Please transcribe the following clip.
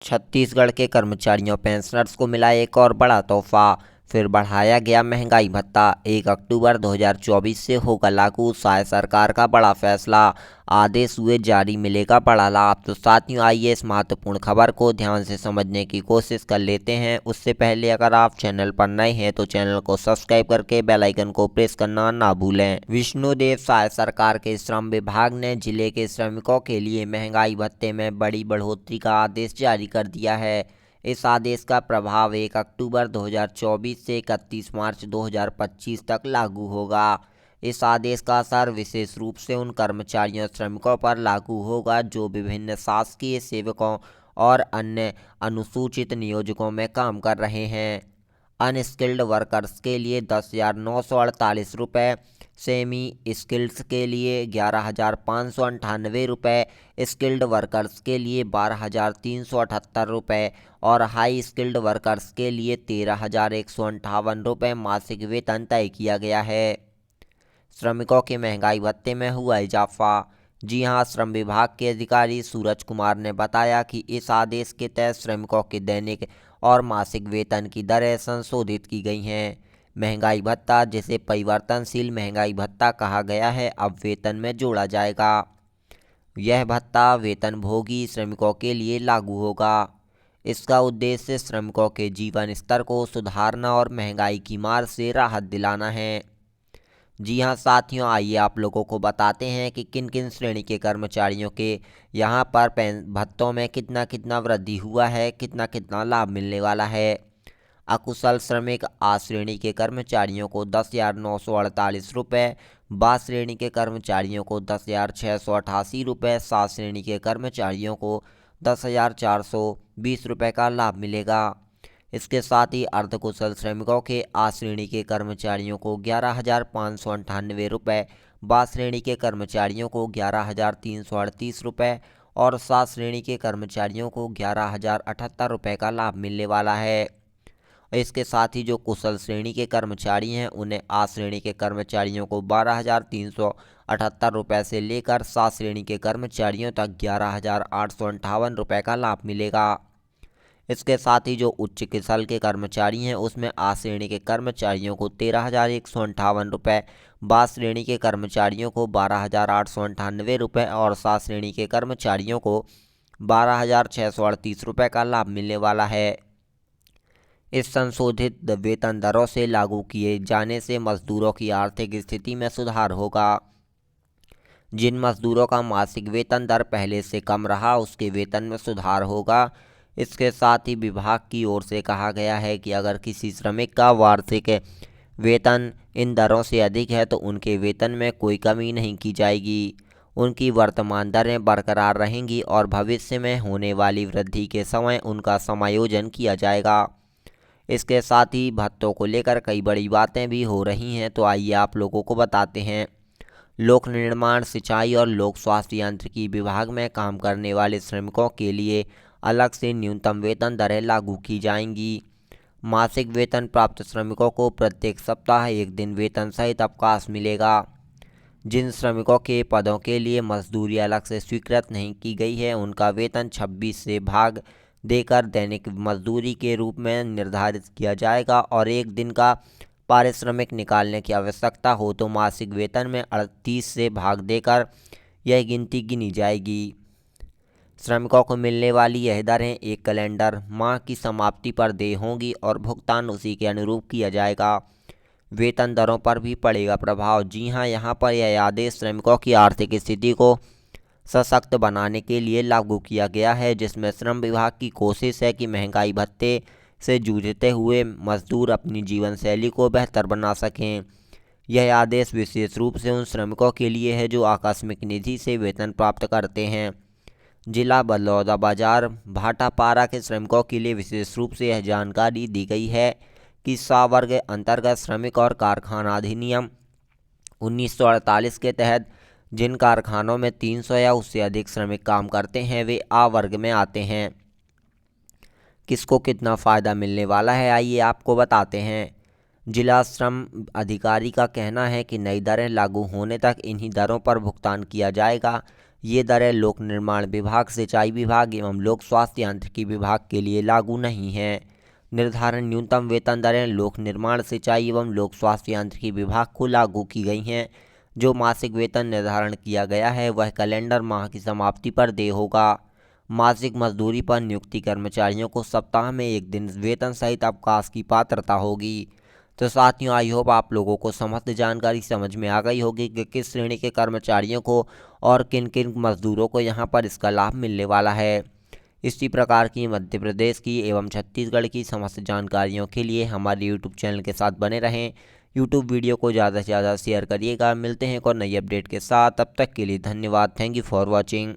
छत्तीसगढ़ के कर्मचारियों पेंशनर्स को मिला एक और बड़ा तोहफा। फिर बढ़ाया गया महंगाई भत्ता। 1 अक्टूबर 2024 से होगा लागू। सरकार का बड़ा फैसला। आदेश हुए जारी, मिलेगा बड़ा लाभ। तो साथियों, आइए इस महत्वपूर्ण खबर को ध्यान से समझने की कोशिश कर लेते हैं। उससे पहले अगर आप चैनल पर नए हैं तो चैनल को सब्सक्राइब करके बेल आइकन को प्रेस करना ना भूलें। विष्णुदेव साय सरकार के श्रम विभाग ने जिले के श्रमिकों के लिए महंगाई भत्ते में बड़ी बढ़ोतरी का आदेश जारी कर दिया है। इस आदेश का प्रभाव 1 अक्टूबर 2024 से 31 मार्च 2025 तक लागू होगा। इस आदेश का असर विशेष रूप से उन कर्मचारियों श्रमिकों पर लागू होगा जो विभिन्न शासकीय सेवकों और अन्य अनुसूचित नियोजकों में काम कर रहे हैं। अनस्किल्ड वर्कर्स के लिए 10,948 रुपये, सेमी स्किल्स के लिए 11,598 रुपये, स्किल्ड वर्कर्स के लिए 12,378 रुपये और हाई स्किल्ड वर्कर्स के लिए 13,158 रुपये मासिक वेतन तय किया गया है। श्रमिकों के महंगाई भत्ते में हुआ इजाफा। जी हां, श्रम विभाग के अधिकारी सूरज कुमार ने बताया कि इस आदेश के तहत श्रमिकों के दैनिक और मासिक वेतन की दरें संशोधित की गई हैं। महंगाई भत्ता, जिसे परिवर्तनशील महंगाई भत्ता कहा गया है, अब वेतन में जोड़ा जाएगा। यह भत्ता वेतनभोगी श्रमिकों के लिए लागू होगा। इसका उद्देश्य श्रमिकों के जीवन स्तर को सुधारना और महंगाई की मार से राहत दिलाना है। जी हाँ साथियों, आइए आप लोगों को बताते हैं कि किन किन श्रेणी के कर्मचारियों के यहाँ पर भत्तों में कितना कितना वृद्धि हुआ है, कितना कितना लाभ मिलने वाला है। अकुशल श्रमिक आ श्रेणी के कर्मचारियों को 10,948 रुपये, बा श्रेणी के कर्मचारियों को 10,688 रुपये, सा श्रेणी के कर्मचारियों को 10,420 रुपये का लाभ मिलेगा। इसके साथ ही अर्धकुशल श्रमिकों के आ श्रेणी के कर्मचारियों को 11,598 रुपये, बा श्रेणी के कर्मचारियों को 11,338 रुपये और सा श्रेणी के कर्मचारियों को 11,078 रुपये का लाभ मिलने वाला है। इसके साथ ही जो कुशल श्रेणी के कर्मचारी हैं उन्हें आ श्रेणी के कर्मचारियों को 12,378 रुपये से लेकर सा श्रेणी के कर्मचारियों तक 11,858 रुपये का लाभ मिलेगा। इसके साथ ही जो उच्च कुशल के कर्मचारी हैं उसमें आ श्रेणी के कर्मचारियों को 13,158 रुपये, बा श्रेणी के कर्मचारियों को 12,898 रुपये और सा श्रेणी के कर्मचारियों को 12,638 रुपये का लाभ मिलने वाला है। इस संशोधित वेतन दरों से लागू किए जाने से मजदूरों की आर्थिक स्थिति में सुधार होगा। जिन मजदूरों का मासिक वेतन दर पहले से कम रहा उसके वेतन में सुधार होगा। इसके साथ ही विभाग की ओर से कहा गया है कि अगर किसी श्रमिक का वार्षिक वेतन इन दरों से अधिक है तो उनके वेतन में कोई कमी नहीं की जाएगी। उनकी वर्तमान दरें बरकरार रहेंगी और भविष्य में होने वाली वृद्धि के समय उनका समायोजन किया जाएगा। इसके साथ ही भत्तों को लेकर कई बड़ी बातें भी हो रही हैं, तो आइए आप लोगों को बताते हैं। लोक निर्माण, सिंचाई और लोक स्वास्थ्य यांत्रिकी विभाग में काम करने वाले श्रमिकों के लिए अलग से न्यूनतम वेतन दरें लागू की जाएंगी। मासिक वेतन प्राप्त श्रमिकों को प्रत्येक सप्ताह एक दिन वेतन सहित अवकाश मिलेगा। जिन श्रमिकों के पदों के लिए मजदूरी अलग से स्वीकृत नहीं की गई है उनका वेतन 26 से भाग देकर दैनिक मजदूरी के रूप में निर्धारित किया जाएगा और एक दिन का पारिश्रमिक निकालने की आवश्यकता हो तो मासिक वेतन में 38 से भाग देकर यह गिनती गिनी जाएगी। श्रमिकों को मिलने वाली यह दरें एक कैलेंडर माह की समाप्ति पर देय होंगी और भुगतान उसी के अनुरूप किया जाएगा। वेतन दरों पर भी पड़ेगा प्रभाव। जी हां, यहाँ पर यह आदेश श्रमिकों की आर्थिक स्थिति को सशक्त बनाने के लिए लागू किया गया है, जिसमें श्रम विभाग की कोशिश है कि महंगाई भत्ते से जूझते हुए मजदूर अपनी जीवन शैली को बेहतर बना सकें। यह आदेश विशेष रूप से उन श्रमिकों के लिए है जो आकस्मिक निधि से वेतन प्राप्त करते हैं। जिला बलौदाबाजार भाटापारा के श्रमिकों के लिए विशेष रूप से यह जानकारी दी गई है कि सा वर्ग अंतर्गत श्रमिक और कारखाना अधिनियम 1948 के तहत जिन कारखानों में 300 या उससे अधिक श्रमिक काम करते हैं वे आ वर्ग में आते हैं। किसको कितना फ़ायदा मिलने वाला है आइए आपको बताते हैं। जिला श्रम अधिकारी का कहना है कि नई दरें लागू होने तक इन्हीं दरों पर भुगतान किया जाएगा। ये दरें लोक निर्माण विभाग, सिंचाई विभाग एवं लोक स्वास्थ्य यांत्रिकी विभाग के लिए लागू नहीं हैं। निर्धारण न्यूनतम वेतन दरें लोक निर्माण, सिंचाई एवं लोक स्वास्थ्य यांत्रिकी विभाग को लागू की गई हैं। जो मासिक वेतन निर्धारण किया गया है वह कैलेंडर माह की समाप्ति पर देय होगा। मासिक मजदूरी पर नियुक्ति कर्मचारियों को सप्ताह में 1 दिन वेतन सहित अवकाश की पात्रता होगी। तो साथियों, आई होप आप लोगों को समस्त जानकारी समझ में आ गई होगी कि किस श्रेणी के कर्मचारियों को और किन किन मजदूरों को यहाँ पर इसका लाभ मिलने वाला है। इसी प्रकार की मध्य प्रदेश की एवं छत्तीसगढ़ की समस्त जानकारियों के लिए हमारे यूट्यूब चैनल के साथ बने रहें। यूट्यूब वीडियो को ज़्यादा से ज़्यादा शेयर करिएगा। मिलते हैं एक और नई अपडेट के साथ, तब तक के लिए धन्यवाद। Thank you for watching.